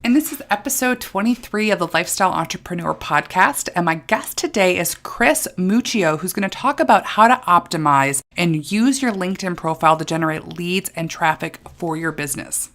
And this is episode 23 of the Lifestyle Entrepreneur Podcast. And my guest today is Kris Muccio, who's going to talk about how to optimize and use your LinkedIn profile to generate leads and traffic for your business.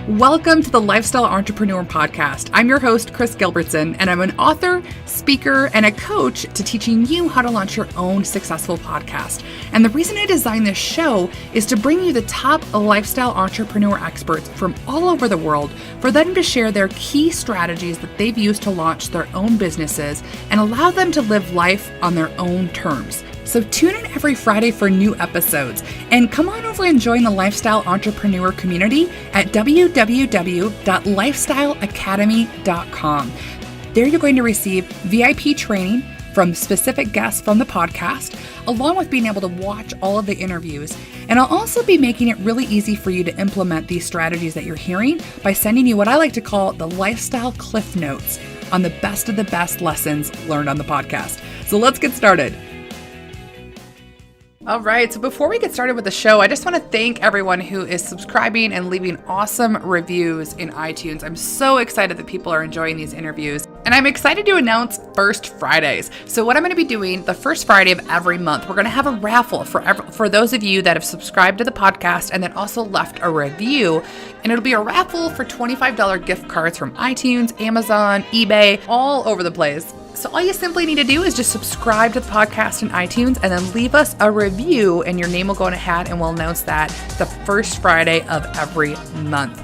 Welcome to the Lifestyle Entrepreneur Podcast. I'm your host, Kris Gilbertson, and I'm an author, speaker, and a coach to teaching you how to launch your own successful podcast. And the reason I designed this show is to bring you the top lifestyle entrepreneur experts from all over the world for them to share their key strategies that they've used to launch their own businesses and allow them to live life on their own terms. So tune in every Friday for new episodes and come on over and join the Lifestyle Entrepreneur community at www.lifestyleacademy.com. There you're going to receive VIP training from specific guests from the podcast, along with being able to watch all of the interviews. And I'll also be making it really easy for you to implement these strategies that you're hearing by sending you what I like to call the Lifestyle Cliff Notes on the best lessons learned on the podcast. So let's get started. All right, so before we get started with the show, I just want to thank everyone who is subscribing and leaving awesome reviews in iTunes. I'm so excited that people are enjoying these interviews. And I'm excited to announce First Fridays. So what I'm going to be doing the first Friday of every month, we're going to have a raffle for those of you that have subscribed to the podcast and then also left a review. And it'll be a raffle for $25 gift cards from iTunes, Amazon, eBay, all over the place. So all you simply need to do is just subscribe to the podcast in iTunes and then leave us a review, and your name will go in a hat, and we'll announce that the first Friday of every month.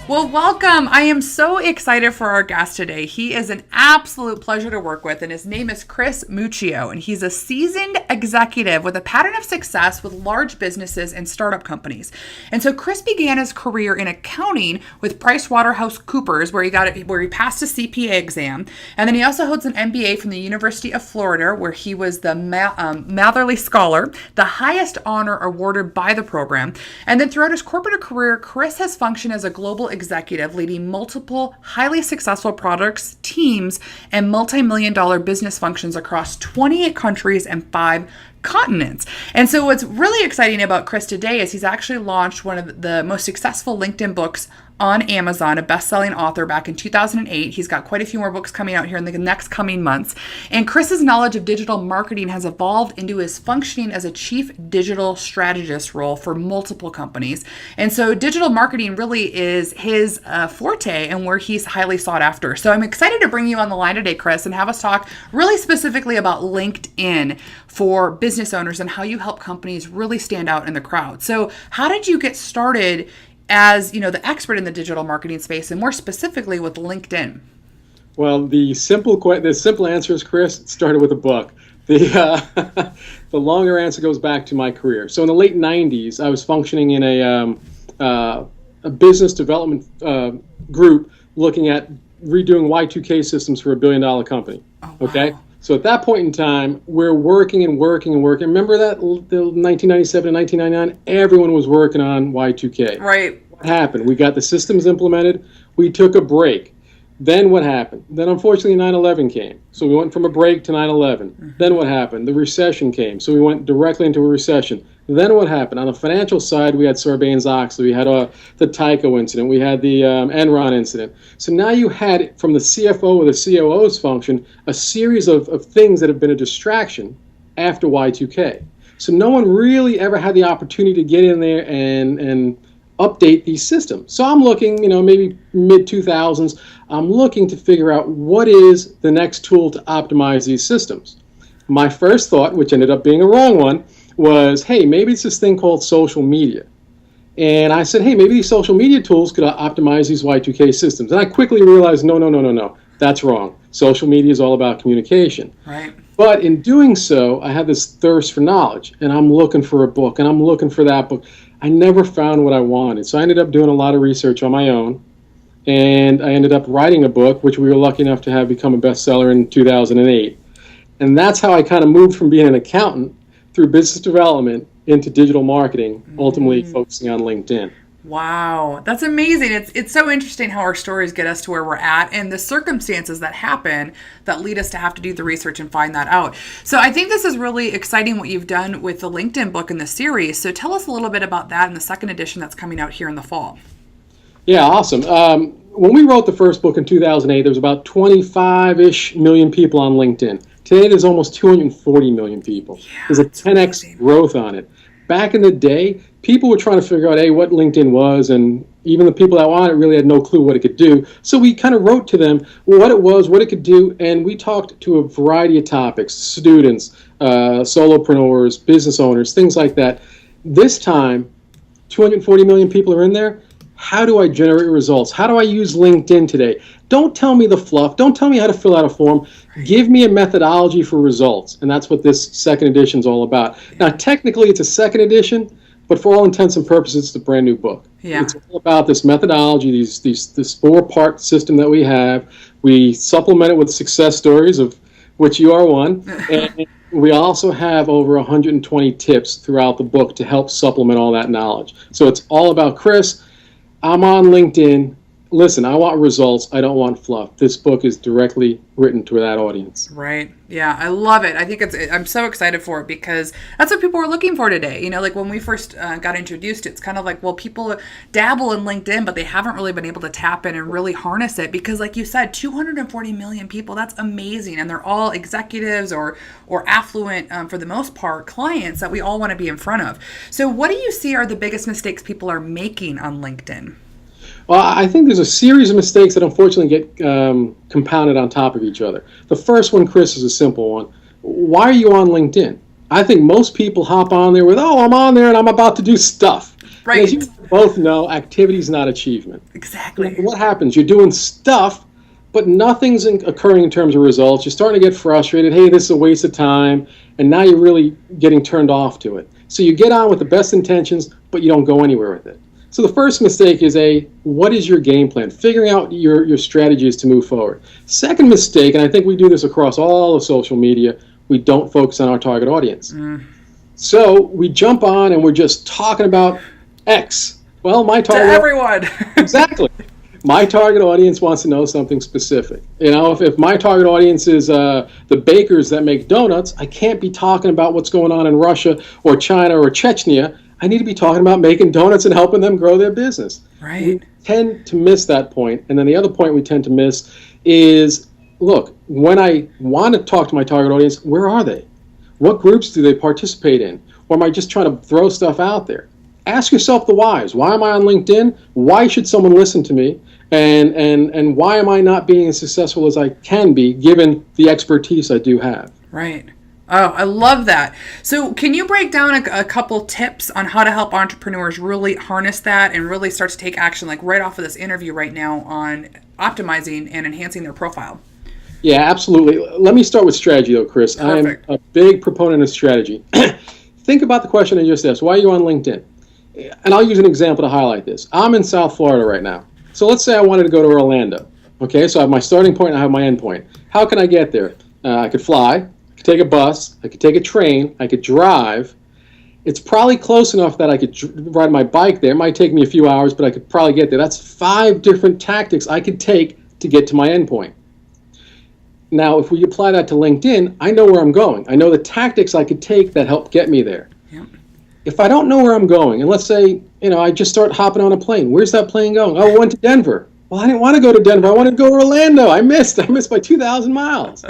Well, welcome. I am so excited for our guest today. He is an absolute pleasure to work with, and his name is Kris Muccio, and he's a seasoned executive with a pattern of success with large businesses and startup companies. And so Kris began his career in accounting with PricewaterhouseCoopers, where he passed a CPA exam, and then he also holds an MBA from the University of Florida, where he was the Matherly Scholar, the highest honor awarded by the program. And then throughout his corporate career, Kris has functioned as a global executive leading multiple highly successful products, teams, and multi-million-dollar business functions across 28 countries and 5 continents. And so what's really exciting about Kris today is he's actually launched one of the most successful LinkedIn books on Amazon, a best-selling author back in 2008. He's got quite a few more books coming out here in the next coming months. And Kris's knowledge of digital marketing has evolved into his functioning as a chief digital strategist role for multiple companies. And so digital marketing really is his forte and where he's highly sought after. So I'm excited to bring you on the line today, Kris, and have us talk really specifically about LinkedIn for business owners and how you help companies really stand out in the crowd. So how did you get started as, the expert in the digital marketing space, and more specifically with LinkedIn? Well, the simple answer is, Kris, it started with a book. The longer answer goes back to my career. So in the late 90s, I was functioning in a business development group looking at redoing Y2K systems for a billion-dollar company. Oh, wow. Okay? So at that point in time, we're working. Remember that the 1997 and 1999? Everyone was working on Y2K. Right. What happened? We got the systems implemented. We took a break. Then what happened? Then unfortunately 9/11 came. So we went from a break to 9/11. Mm-hmm. Then what happened? The recession came. So we went directly into a recession. Then what happened? On the financial side, we had Sarbanes-Oxley. We had the Tyco incident. We had the Enron incident. So now you had, from the CFO or the COO's function, a series of things that have been a distraction after Y2K. So no one really ever had the opportunity to get in there and update these systems. So I'm looking, maybe mid-2000s, I'm looking to figure out what is the next tool to optimize these systems. My first thought, which ended up being a wrong one, was, hey, maybe it's this thing called social media. And I said, hey, maybe these social media tools could optimize these Y2K systems. And I quickly realized, no, that's wrong. Social media is all about communication. Right. But in doing so, I had this thirst for knowledge, and I'm looking for a book, and I'm looking for that book. I never found what I wanted. So I ended up doing a lot of research on my own, and I ended up writing a book, which we were lucky enough to have become a bestseller in 2008. And that's how I kind of moved from being an accountant through business development into digital marketing, ultimately focusing on LinkedIn. Wow, that's amazing. It's so interesting how our stories get us to where we're at and the circumstances that happen that lead us to have to do the research and find that out. So I think this is really exciting what you've done with the LinkedIn book in the series. So tell us a little bit about that in the second edition that's coming out here in the fall. Yeah, awesome. When we wrote the first book in 2008, there was about 25-ish million people on LinkedIn. Today, there's almost 240 million people. Yeah, there's a 10x amazing growth on it. Back in the day, people were trying to figure out, hey, what LinkedIn was, and even the people that wanted it really had no clue what it could do. So we kind of wrote to them what it was, what it could do, and we talked to a variety of topics, students, solopreneurs, business owners, things like that. This time, 240 million people are in there. How do I generate results? How do I use LinkedIn today? Don't tell me the fluff. Don't tell me how to fill out a form. Give me a methodology for results. And that's what this second edition is all about. Now, technically, it's a second edition, but for all intents and purposes, it's a brand new book. Yeah. It's all about this methodology, this four-part system that we have. We supplement it with success stories, of which you are one. And we also have over 120 tips throughout the book to help supplement all that knowledge. So it's all about, Kris, I'm on LinkedIn. Listen, I want results. I don't want fluff. This book is directly written to that audience. Right. Yeah, I love it. I think I'm so excited for it because that's what people are looking for today. You know, like when we first got introduced, it's kind of like, well, people dabble in LinkedIn, but they haven't really been able to tap in and really harness it because, like you said, 240 million people, that's amazing. And they're all executives or affluent, for the most part, clients that we all want to be in front of. So what do you see are the biggest mistakes people are making on LinkedIn? Well, I think there's a series of mistakes that unfortunately get compounded on top of each other. The first one, Kris, is a simple one. Why are you on LinkedIn? I think most people hop on there with, oh, I'm on there and I'm about to do stuff. Right. And as you both know, activity is not achievement. Exactly. And what happens? You're doing stuff, but nothing's occurring in terms of results. You're starting to get frustrated. Hey, this is a waste of time. And now you're really getting turned off to it. So you get on with the best intentions, but you don't go anywhere with it. So the first mistake is what is your game plan? Figuring out your strategies to move forward. Second mistake, and I think we do this across all of social media, we don't focus on our target audience. So we jump on and we're just talking about X. Well, my target... To everyone! Exactly. My target audience wants to know something specific. You know, if my target audience is the bakers that make donuts, I can't be talking about what's going on in Russia or China or Chechnya. I need to be talking about making donuts and helping them grow their business. Right. We tend to miss that point. And then the other point we tend to miss is, look, when I want to talk to my target audience, where are they? What groups do they participate in? Or am I just trying to throw stuff out there? Ask yourself the whys. Why am I on LinkedIn? Why should someone listen to me? And why am I not being as successful as I can be given the expertise I do have? Right. Oh, I love that. So can you break down a couple tips on how to help entrepreneurs really harness that and really start to take action, like right off of this interview right now, on optimizing and enhancing their profile? Yeah, absolutely. Let me start with strategy, though, Kris. Perfect. I'm a big proponent of strategy. Think about the question I just asked. Why are you on LinkedIn? And I'll use an example to highlight this. I'm in South Florida right now. So let's say I wanted to go to Orlando. Okay, so I have my starting point and I have my end point. How can I get there? I could fly. I could take a bus, I could take a train, I could drive. It's probably close enough that I could ride my bike there. It might take me a few hours, but I could probably get there. That's 5 different tactics I could take to get to my endpoint. Now, if we apply that to LinkedIn, I know where I'm going. I know the tactics I could take that help get me there. Yep. If I don't know where I'm going, and let's say, I just start hopping on a plane. Where's that plane going? Oh, I went to Denver. Well, I didn't want to go to Denver. I wanted to go to Orlando. I missed by 2,000 miles.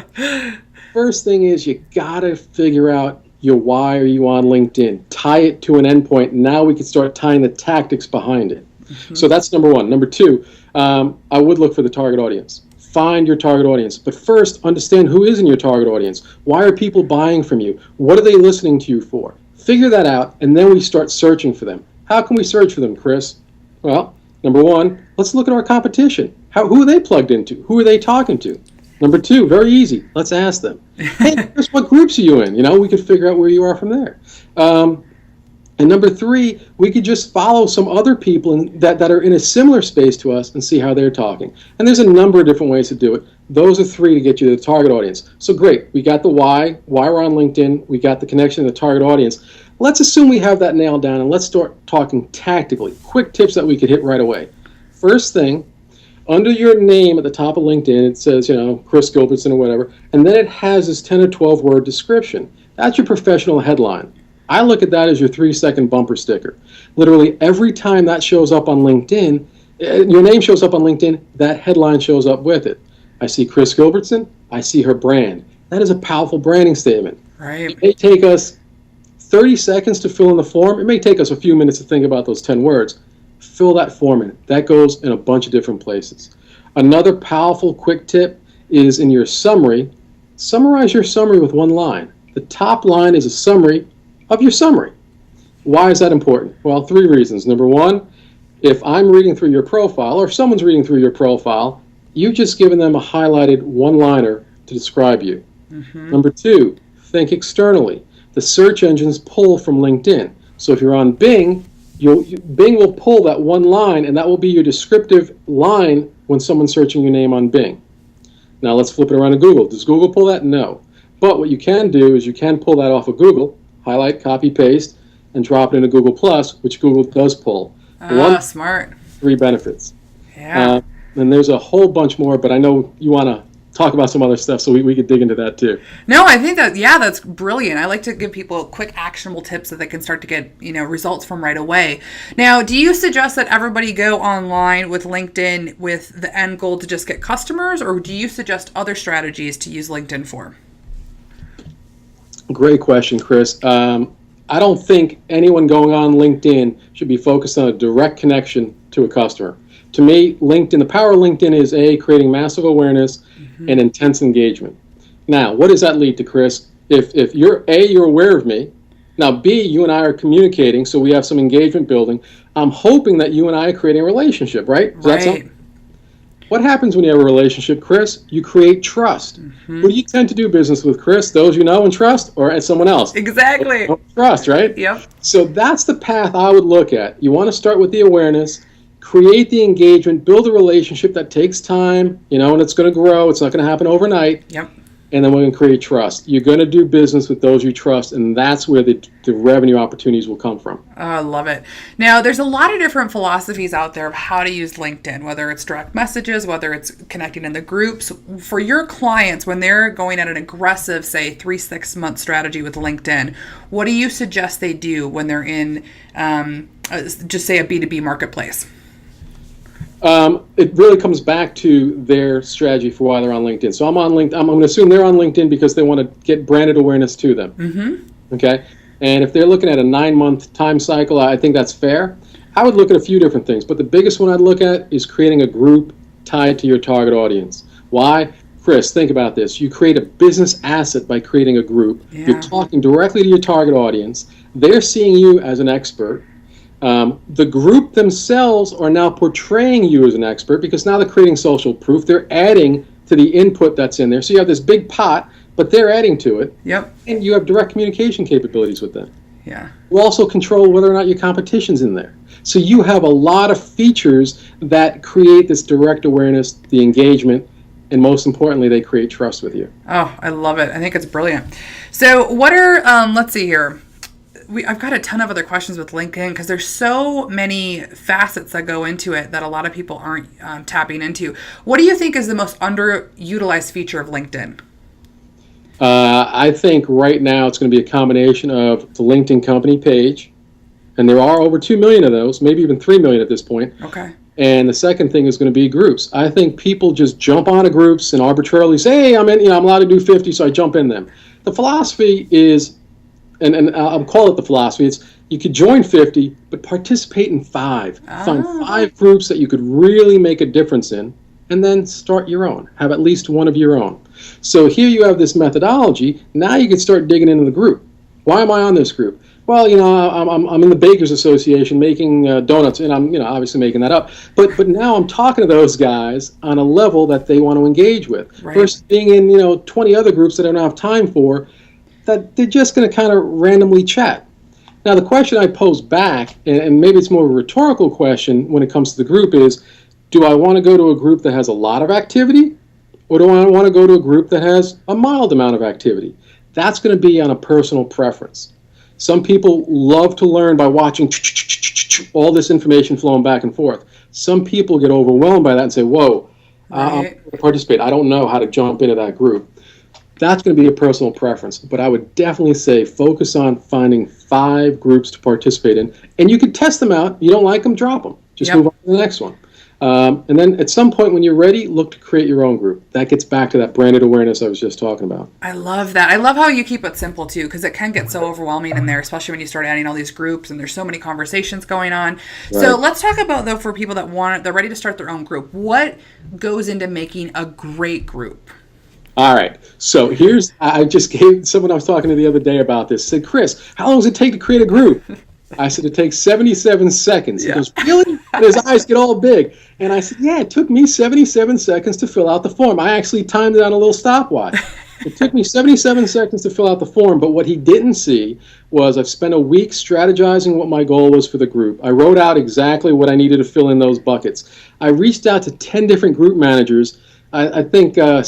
First thing is you got to figure out your why are you on LinkedIn. Tie it to an endpoint. Now we can start tying the tactics behind it. Mm-hmm. So that's number one. Number two, I would look for the target audience. Find your target audience. But first, understand who is in your target audience. Why are people buying from you? What are they listening to you for? Figure that out, and then we start searching for them. How can we search for them, Kris? Well, number one, let's look at our competition. Who are they plugged into? Who are they talking to? Number two, very easy. Let's ask them. Hey, Kris, what groups are you in? We could figure out where you are from there. And number three, we could just follow some other people that are in a similar space to us and see how they're talking. And there's a number of different ways to do it. Those are three to get you to the target audience. So great, we got the why we're on LinkedIn, we got the connection to the target audience. Let's assume we have that nailed down, and let's start talking tactically. Quick tips that we could hit right away. First thing, under your name at the top of LinkedIn, it says, Kris Gilbertson or whatever, and then it has this 10 or 12 word description. That's your professional headline. I look at that as your 3-second bumper sticker. Literally every time that shows up on LinkedIn, your name shows up on LinkedIn, that headline shows up with it. I see Kris Gilbertson, I see her brand. That is a powerful branding statement. Right. It may take us 30 seconds to fill in the form. It may take us a few minutes to think about those 10 words. Fill that form in. That goes in a bunch of different places. Another powerful quick tip is in your summary. Summarize your summary with one line. The top line is a summary of your summary. Why is that important? Well, 3 reasons. Number one, if I'm reading through your profile, or if someone's reading through your profile, you've just given them a highlighted one-liner to describe you. Mm-hmm. Number 2, think externally. The search engines pull from LinkedIn. So if you're on Bing, Bing will pull that one line, and that will be your descriptive line when someone's searching your name on Bing. Now let's flip it around to Google. Does Google pull that? No. But what you can do is you can pull that off of Google, highlight, copy, paste, and drop it into Google+, which Google does pull. Smart. 3 benefits. Yeah. And there's a whole bunch more, but I know you want to talk about some other stuff, so we could dig into that too. No, I think that's brilliant. I like to give people quick actionable tips that they can start to get, results from right away. Now, do you suggest that everybody go online with LinkedIn with the end goal to just get customers, or do you suggest other strategies to use LinkedIn for? Great question, Kris. I don't think anyone going on LinkedIn should be focused on a direct connection to a customer. To me, LinkedIn, the power of LinkedIn is creating massive awareness and intense engagement. Now, what does that lead to, Kris? If you're aware of me, now B, you and I are communicating, so we have some engagement building. I'm hoping that you and I are creating a relationship, right? Right. What happens when you have a relationship, Kris? You create trust. Mm-hmm. Who do you tend to do business with, Kris? Those you know and trust, or someone else? Exactly. Trust, right? Yep. So that's the path I would look at. You want to start with the awareness, create the engagement, build a relationship that takes time, and it's going to grow. It's not going to happen overnight. Yep. And then we're going to create trust. You're going to do business with those you trust, and that's where the revenue opportunities will come from. Oh, I love it. Now, there's a lot of different philosophies out there of how to use LinkedIn, whether it's direct messages, whether it's connecting in the groups. For your clients, when they're going at an aggressive, say, 3-6 month strategy with LinkedIn, what do you suggest they do when they're in, just say, a B2B marketplace? It really comes back to their strategy for why they're on LinkedIn. So I'm on LinkedIn. I'm going to assume they're on LinkedIn because they want to get branded awareness to them. Mm-hmm. Okay. And if they're looking at a 9-month time cycle, I think that's fair. I would look at a few different things, but the biggest one I'd look at is creating a group tied to your target audience. Why? Kris, think about this. You create a business asset by creating a group. Yeah. You're talking directly to your target audience. They're seeing you as an expert. The group themselves are now portraying you as an expert because now they're creating social proof. They're adding to the input that's in there. So you have this big pot, but they're adding to it. Yep. And you have direct communication capabilities with them. Yeah. You also control whether or not your competition's in there. So you have a lot of features that create this direct awareness, the engagement, and most importantly, they create trust with you. Oh, I love it. I think it's brilliant. So what are, let's see here. I've got a ton of other questions with LinkedIn because there's so many facets that go into it that a lot of people aren't tapping into. What do you think is the most underutilized feature of LinkedIn? I think right now it's going to be a combination of the LinkedIn company page, and there are over 2 million of those, maybe even 3 million at this point. Okay. And the second thing is going to be groups. I think people just jump onto groups and arbitrarily say, hey, I'm allowed to do 50, so I jump in them. The philosophy is, and I'll call it the philosophy, it's you could join 50, but participate in 5. Find 5 groups that you could really make a difference in, and then start your own. Have at least one of your own. So here you have this methodology. Now you can start digging into the group. Why am I on this group? Well, I'm in the Bakers Association making donuts, and I'm obviously making that up. But now I'm talking to those guys on a level that they want to engage with, right, versus being in 20 other groups that I don't have time for, that they're just going to kind of randomly chat. Now, the question I pose back, and maybe it's more of a rhetorical question when it comes to the group, is do I want to go to a group that has a lot of activity, or do I want to go to a group that has a mild amount of activity? That's going to be on a personal preference. Some people love to learn by watching all this information flowing back and forth. Some people get overwhelmed by that and say, whoa, I'm going to participate. I don't know how to jump into that group. That's going to be a personal preference. But I would definitely say focus on finding 5 groups to participate in. And you can test them out. You don't like them, drop them. Just move on to the next one. And then at some point when you're ready, look to create your own group. That gets back to that branded awareness I was just talking about. I love that. I love how you keep it simple too, because it can get so overwhelming in there, especially when you start adding all these groups and there's so many conversations going on. Right. So let's talk about, though, for people that they're ready to start their own group, what goes into making a great group? All right. So I just gave someone I was talking to the other day about this, said, Kris, how long does it take to create a group? I said, it takes 77 seconds. He goes, really? And his eyes get all big. And I said, yeah, it took me 77 seconds to fill out the form. I actually timed it on a little stopwatch. It took me 77 seconds to fill out the form, but what he didn't see was I've spent a week strategizing what my goal was for the group. I wrote out exactly what I needed to fill in those buckets. I reached out to 10 different group managers. I think 7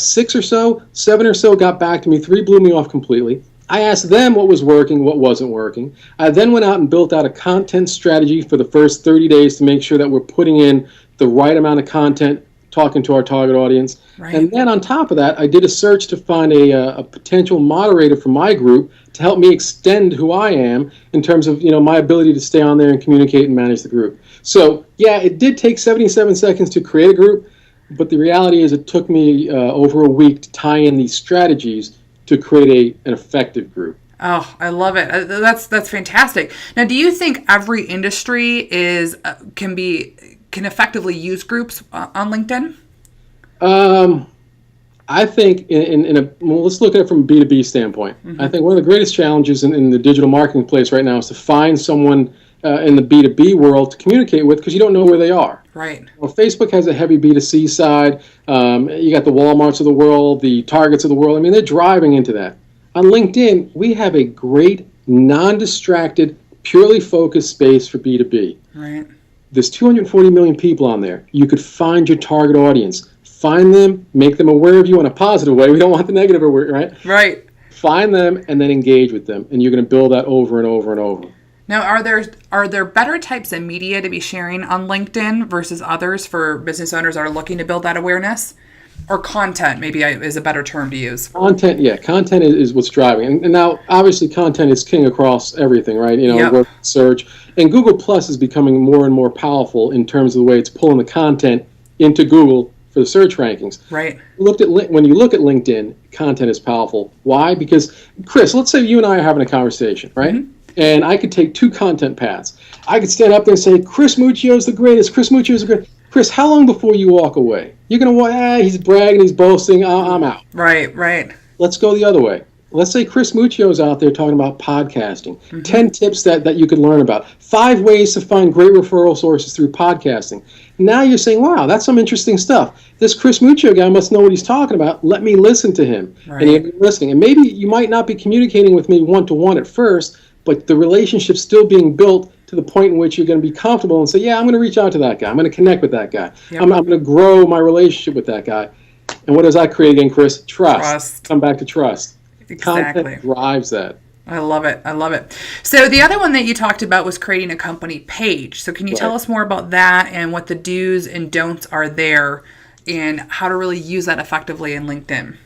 or so got back to me. 3 blew me off completely. I asked them what was working, what wasn't working. I then went out and built out a content strategy for the first 30 days to make sure that we're putting in the right amount of content, talking to our target audience. Right. And then on top of that, I did a search to find a potential moderator for my group to help me extend who I am in terms of my ability to stay on there and communicate and manage the group. So yeah, it did take 77 seconds to create a group, but the reality is it took me over a week to tie in these strategies to create an effective group. Oh, I love it. That's fantastic. Now, do you think every industry can effectively use groups on LinkedIn? I think let's look at it from a B2B standpoint. Mm-hmm. I think one of the greatest challenges in the digital marketing place right now is to find someone in the B2B world to communicate with, because you don't know where they are. Right. Well, Facebook has a heavy B2C side. You got the Walmarts of the world, the Targets of the world. I mean, they're driving into that. On LinkedIn, we have a great, non-distracted, purely focused space for B2B. Right. There's 240 million people on there. You could find your target audience. Find them, make them aware of you in a positive way. We don't want the negative, right? Right. Find them and then engage with them. And you're going to build that over and over and over. Now, are there better types of media to be sharing on LinkedIn versus others for business owners that are looking to build that awareness? Or content, maybe is a better term to use. Content is what's driving. And now, obviously, content is king across everything, right? Yep. Search. And Google Plus is becoming more and more powerful in terms of the way it's pulling the content into Google for the search rankings. Right. When you look at LinkedIn, content is powerful. Why? Because, Kris, let's say you and I are having a conversation, right? Mm-hmm. And I could take 2 content paths. I could stand up there and say, Kris Muccio is the greatest. Kris Muccio is the greatest. Kris, how long before you walk away? You're going to walk, he's bragging, he's boasting, I'm out. Right. Let's go the other way. Let's say Kris Muccio is out there talking about podcasting. Mm-hmm. 10 tips that you could learn about. 5 ways to find great referral sources through podcasting. Now you're saying, wow, that's some interesting stuff. This Kris Muccio guy must know what he's talking about. Let me listen to him. Right. And you're listening. And maybe you might not be communicating with me one-to-one at first, but the relationship's still being built to the point in which you're going to be comfortable and say, yeah, I'm going to reach out to that guy. I'm going to connect with that guy. Yep. I'm going to grow my relationship with that guy. And what does that create again, Kris? Trust. Come back to trust. Exactly. Content drives that. I love it. So the other one that you talked about was creating a company page. So can you tell us more about that and what the do's and don'ts are there and how to really use that effectively in LinkedIn?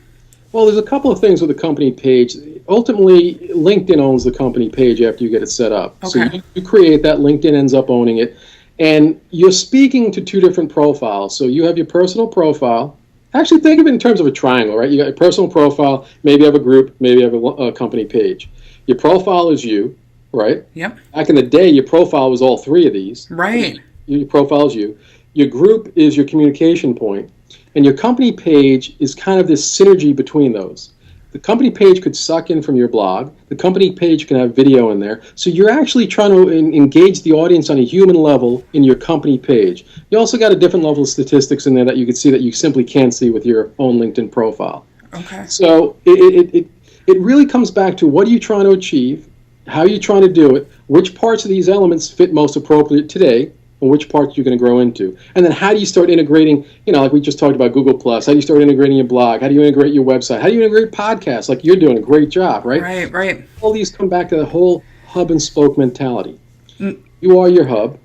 Well, there's a couple of things with a company page. Ultimately, LinkedIn owns the company page after you get it set up. Okay. So you create that, LinkedIn ends up owning it. And you're speaking to 2 different profiles. So you have your personal profile. Actually, think of it in terms of a triangle, right? You got your personal profile, maybe you have a group, maybe you have a company page. Your profile is you, right? Yep. Back in the day, your profile was all 3 of these. Right. Your profile is you. Your group is your communication point. And your company page is kind of this synergy between those. The company page could suck in from your blog. The company page can have video in there. So you're actually trying to engage the audience on a human level in your company page. You also got a different level of statistics in there that you can see that you simply can't see with your own LinkedIn profile. Okay. So it really comes back to what are you trying to achieve? How are you trying to do it? Which parts of these elements fit most appropriate today, and which parts you're going to grow into? And then how do you start integrating, like we just talked about Google Plus, how do you start integrating your blog? How do you integrate your website? How do you integrate podcasts? Like you're doing a great job, right? Right. All these come back to the whole hub and spoke mentality. You are your hub.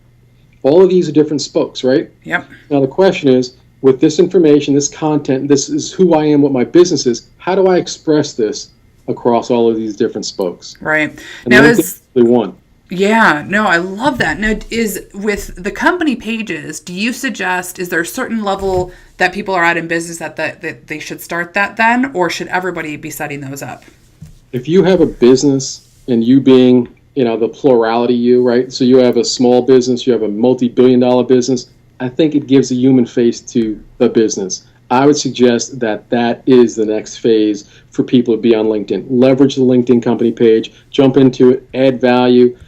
All of these are different spokes, right? Yep. Now the question is, with this information, this content, this is who I am, what my business is, how do I express this across all of these different spokes? Right. And Now is one. Yeah, no, I love that. Now, is with the company pages, do you suggest, is there a certain level that people are at in business that they should start that then, or should everybody be setting those up? If you have a business, and you being, the plurality you, right? So you have a small business, you have a multi-billion-dollar business, I think it gives a human face to the business. I would suggest that is the next phase for people to be on LinkedIn. Leverage the LinkedIn company page, jump into it, add value.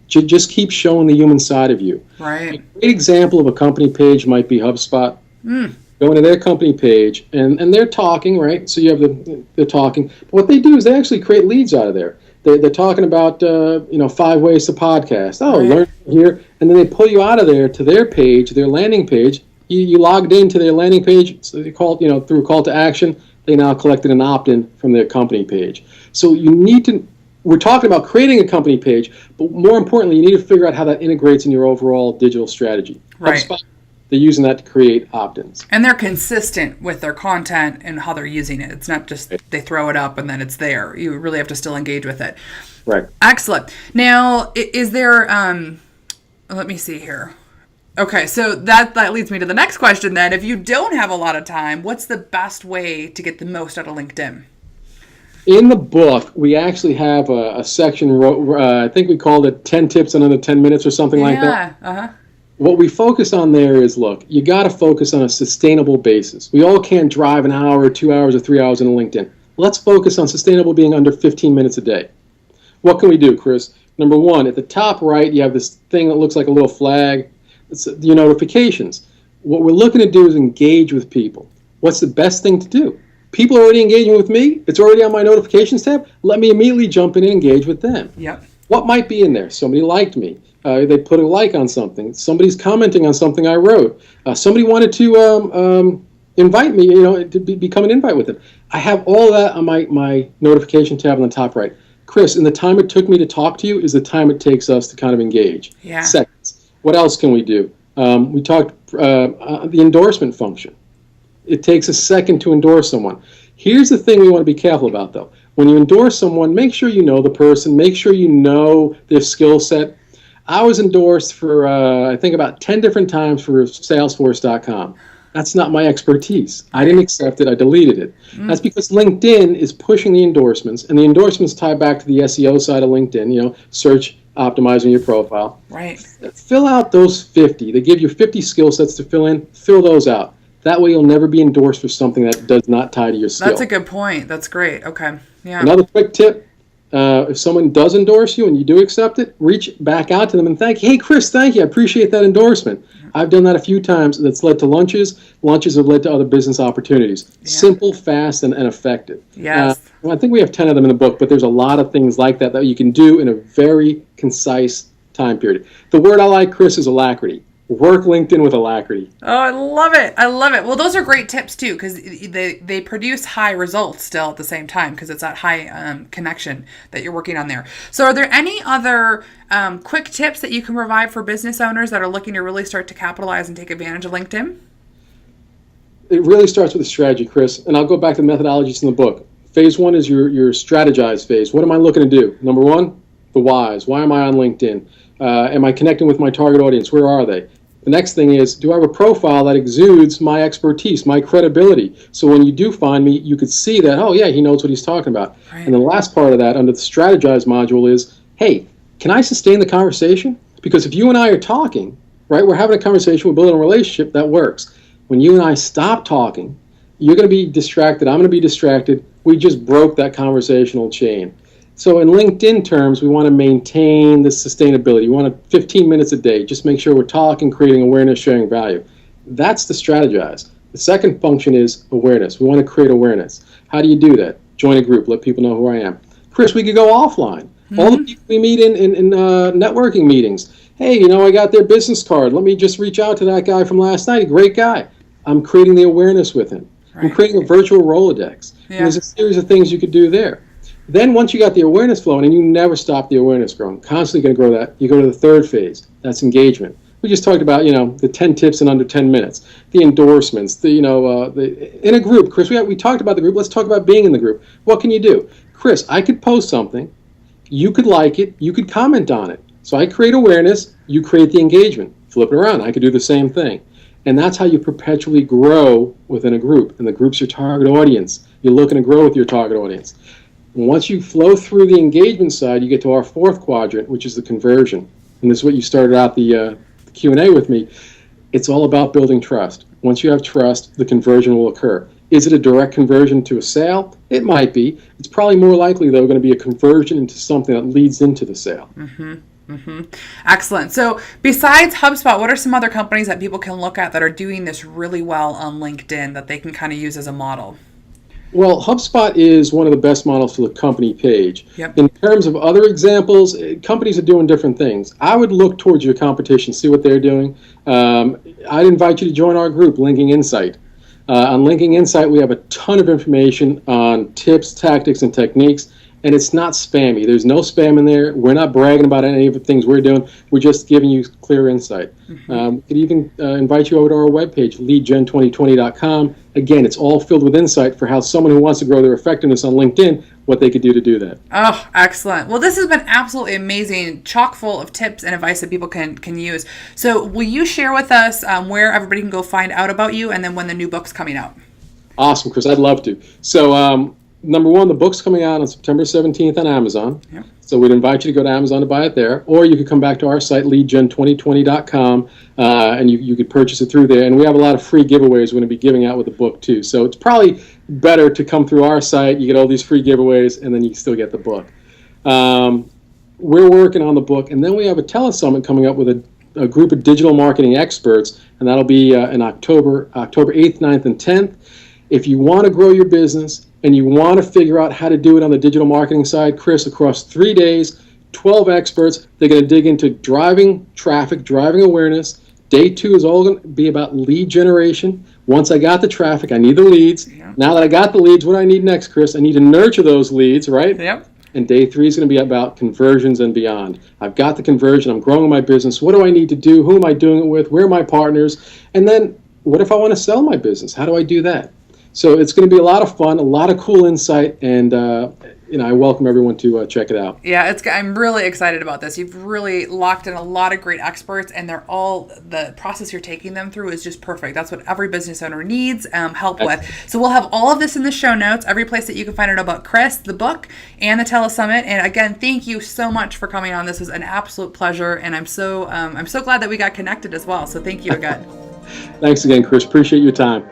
Just keep showing the human side of you. Right. A great example of a company page might be HubSpot. Go into their company page, and they're talking, right? So you have they're talking. But what they do is they actually create leads out of there. They're talking about 5 ways to podcast. Right. Learn here, and then they pull you out of there to their page, their landing page. You logged into their landing page, so they call through call to action. They now collected an opt-in from their company page. So you need to. We're talking about creating a company page, but more importantly, you need to figure out how that integrates in your overall digital strategy. Right. HubSpot, they're using that to create opt-ins. And they're consistent with their content and how they're using it. It's not just they throw it up and then it's there. You really have to still engage with it. Right. Excellent. Now, is there, let me see here. Okay, so that leads me to the next question then. If you don't have a lot of time, what's the best way to get the most out of LinkedIn? In the book, we actually have a section, I think we called it 10 tips in under 10 minutes or something like that. Uh-huh. What we focus on there is, look, you got to focus on a sustainable basis. We all can't drive an hour or 2 hours or 3 hours into LinkedIn. Let's focus on sustainable being under 15 minutes a day. What can we do, Chris? Number one, at the top right, you have this thing that looks like a little flag. It's your notifications. What we're looking to do is engage with people. What's the best thing to do? People are already engaging with me. It's already on my notifications tab. Let me immediately jump in and engage with them. Yep. What might be in there? Somebody liked me. They put a like on something. Somebody's commenting on something I wrote. Somebody wanted to invite me, to become an invite with them. I have all that on my notification tab on the top right. Kris, in the time it took me to talk to you is the time it takes us to kind of engage. Yeah. Seconds. What else can we do? We talked the endorsement function. It takes a second to endorse someone. Here's the thing we want to be careful about, though. When you endorse someone, make sure you know the person. Make sure you know their skill set. I was endorsed for, I think, about 10 different times for Salesforce.com. That's not my expertise. I didn't accept it. I deleted it. That's because LinkedIn is pushing the endorsements, and the endorsements tie back to the SEO side of LinkedIn, search, optimizing your profile. Right. Fill out those 50. They give you 50 skill sets to fill in. Fill those out. That way you'll never be endorsed for something that does not tie to your skill. That's a good point. That's great. Okay. Yeah. Another quick tip. If someone does endorse you and you do accept it, reach back out to them and thank you. Hey, Kris, thank you. I appreciate that endorsement. I've done that a few times. That's led to lunches. Lunches have led to other business opportunities. Yeah. Simple, fast, and effective. Yes. I think we have 10 of them in the book, but there's a lot of things like that you can do in a very concise time period. The word I like, Kris, is alacrity. Work LinkedIn with alacrity. Oh, I love it. I love it. Well, those are great tips, too, because they produce high results still at the same time because it's that high connection that you're working on there. So are there any other quick tips that you can provide for business owners that are looking to really start to capitalize and take advantage of LinkedIn? It really starts with a strategy, Kris, and I'll go back to the methodologies in the book. Phase one is your strategize phase. What am I looking to do? Number one, the whys. Why am I on LinkedIn? Am I connecting with my target audience? Where are they? The next thing is, do I have a profile that exudes my expertise, my credibility? So when you do find me, you could see that, oh, yeah, he knows what he's talking about. Right. And the last part of that, under the strategize module is, hey, can I sustain the conversation? Because if you and I are talking, right, we're having a conversation, we're building a relationship, that works. When you and I stop talking, you're going to be distracted, I'm going to be distracted. We just broke that conversational chain. So in LinkedIn terms, we want to maintain the sustainability. We want 15 minutes a day. Just make sure we're talking, creating awareness, sharing value. That's the strategize. The second function is awareness. We want to create awareness. How do you do that? Join a group. Let people know who I am. Kris, we could go offline. All the people we meet in networking meetings. Hey, I got their business card. Let me just reach out to that guy from last night. A great guy. I'm creating the awareness with him. Right. I'm creating a virtual Rolodex. Yeah. And there's a series of things you could do there. Then once you got the awareness flowing, and you never stop the awareness growing, constantly going to grow that, you go to the third phase. That's engagement. We just talked about, the 10 tips in under 10 minutes, the endorsements, in a group. Kris, we talked about the group. Let's talk about being in the group. What can you do? Kris, I could post something. You could like it. You could comment on it. So I create awareness. You create the engagement. Flip it around. I could do the same thing. And that's how you perpetually grow within a group. And the group's your target audience. You're looking to grow with your target audience. And once you flow through the engagement side, you get to our fourth quadrant, which is the conversion. And this is what you started out the Q&A with me. It's all about building trust. Once you have trust, the conversion will occur. Is it a direct conversion to a sale? It might be. It's probably more likely, though, going to be a conversion into something that leads into the sale. Excellent. So besides HubSpot, what are some other companies that people can look at that are doing this really well on LinkedIn that they can kind of use as a model? Well, HubSpot is one of the best models for the company page. Yep. In terms of other examples, companies are doing different things. I would look towards your competition, see what they're doing. I'd invite you to join our group, Linking Insight. On Linking Insight, we have a ton of information on tips, tactics, and techniques, and it's not spammy. There's no spam in there. We're not bragging about any of the things we're doing. We're just giving you clear insight. We could even invite you over to our webpage, leadgen2020.com. Again, it's all filled with insight for how someone who wants to grow their effectiveness on LinkedIn, what they could do to do that. Oh, excellent. Well, this has been absolutely amazing, chock full of tips and advice that people can use. So will you share with us where everybody can go find out about you and then when the new book's coming out? Awesome, Kris. I'd love to. So number one, the book's coming out on September 17th on Amazon. Yep. So we'd invite you to go to Amazon to buy it there. Or you could come back to our site, leadgen2020.com, and you could purchase it through there. And we have a lot of free giveaways we're going to be giving out with the book, too. So it's probably better to come through our site. You get all these free giveaways, and then you can still get the book. We're working on the book. And then we have a telesummit coming up with a group of digital marketing experts, and that'll be in October 8th, 9th, and 10th. If you want to grow your business and you want to figure out how to do it on the digital marketing side, Kris, across 3 days, 12 experts, they're going to dig into driving traffic, driving awareness. Day 2 is all going to be about lead generation. Once I got the traffic, I need the leads. Yeah. Now that I got the leads, what do I need next, Kris? I need to nurture those leads, right? Yep. And day 3 is going to be about conversions and beyond. I've got the conversion. I'm growing my business. What do I need to do? Who am I doing it with? Where are my partners? And then what if I want to sell my business? How do I do that? So it's going to be a lot of fun, a lot of cool insight, and I welcome everyone to check it out. Yeah, I'm really excited about this. You've really locked in a lot of great experts, and the process you're taking them through is just perfect. That's what every business owner needs help with. So we'll have all of this in the show notes, every place that you can find out about Kris, the book, and the telesummit. And again, thank you so much for coming on. This was an absolute pleasure, and I'm so glad that we got connected as well. So thank you again. Thanks again, Kris. Appreciate your time.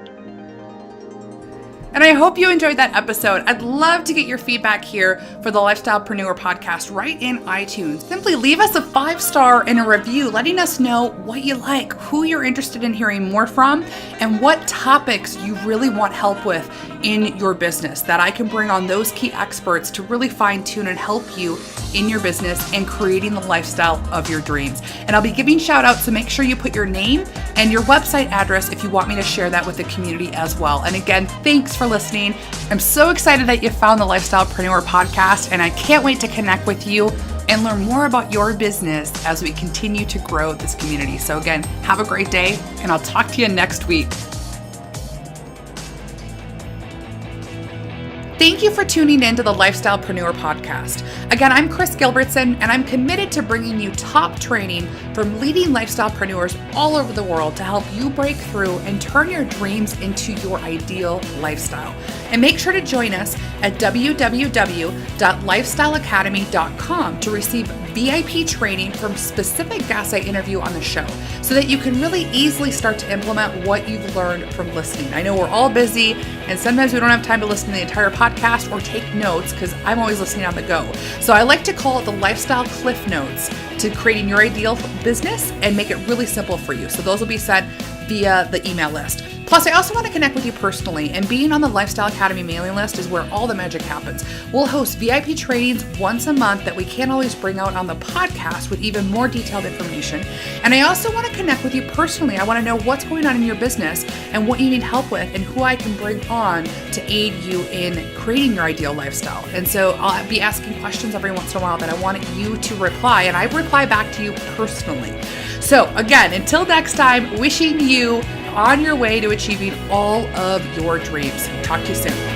And I hope you enjoyed that episode. I'd love to get your feedback here for the Lifestylepreneur podcast right in iTunes. Simply leave us a 5-star and a review letting us know what you like, who you're interested in hearing more from, and what topics you really want help with in your business that I can bring on those key experts to really fine tune and help you in your business and creating the lifestyle of your dreams. And I'll be giving shout outs, so make sure you put your name and your website address if you want me to share that with the community as well. And again, thanks for listening. I'm so excited that you found the Lifestylepreneur podcast, and I can't wait to connect with you and learn more about your business as we continue to grow this community. So again, have a great day, and I'll talk to you next week. Thank you for tuning in to the Lifestylepreneur podcast. Again, I'm Kris Gilbertson, and I'm committed to bringing you top training from leading lifestylepreneurs all over the world to help you break through and turn your dreams into your ideal lifestyle. And make sure to join us at www.lifestyleacademy.com to receive VIP training from specific guests I interview on the show, so that you can really easily start to implement what you've learned from listening. I know we're all busy, and sometimes we don't have time to listen to the entire podcast or take notes, because I'm always listening on the go. So I like to call it the Lifestyle Cliff Notes to creating your ideal business and make it really simple for you. So those will be sent via the email list. Plus, I also want to connect with you personally, and being on the Lifestyle Academy mailing list is where all the magic happens. We'll host VIP trainings once a month that we can't always bring out on the podcast with even more detailed information. And I also want to connect with you personally. I want to know what's going on in your business and what you need help with and who I can bring on to aid you in creating your ideal lifestyle. And so I'll be asking questions every once in a while that I want you to reply, and I reply back to you personally. So again, until next time, wishing you on your way to achieving all of your dreams. Talk to you soon.